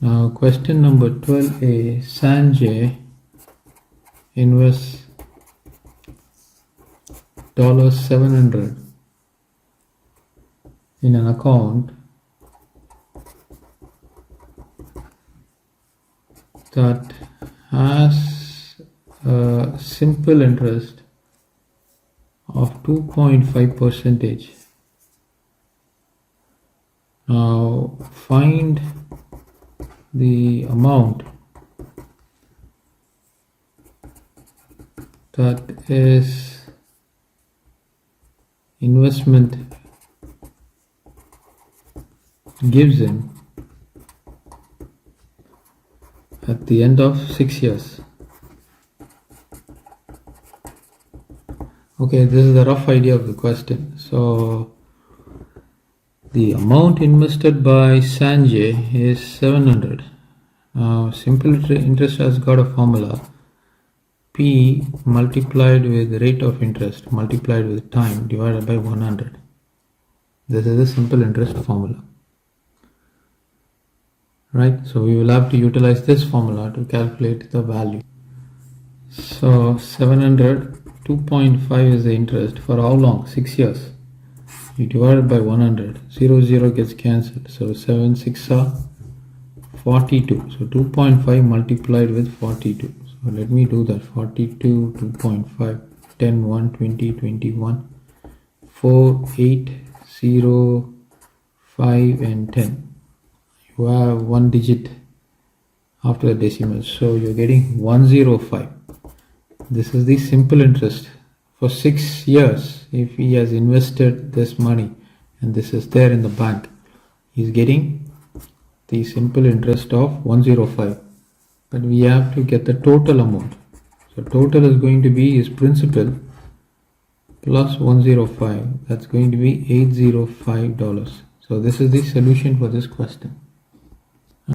Now question number 12a, Sanjay invests $700 in an account that has a simple interest of 2.5%. Now find the amount that is investment gives him at the end of 6 years. Okay, this is the rough idea of the question. So the amount invested by Sanjay is 700. Now simple interest has got a formula: P multiplied with rate of interest multiplied with time divided by 100. This is a simple interest formula. Right, so we will have to utilize this formula to calculate the value. So 700, 2.5 is the interest for how long? 6 years. You divide it by 100, 0 gets cancelled, so 7 6 are 42. So 2.5 multiplied with 42. So let me do that. 42, 2.5, 10, 1, 20, 21, 4, 8, 0, 5 and 10. You have one digit after the decimal, so you're getting 105. This is the simple interest for 6 years. If he has invested this money and this is there in the bank, he's getting the simple interest of 105. But we have to get the total amount. So total is going to be his principal plus 105. That's going to be $805. So this is the solution for this question.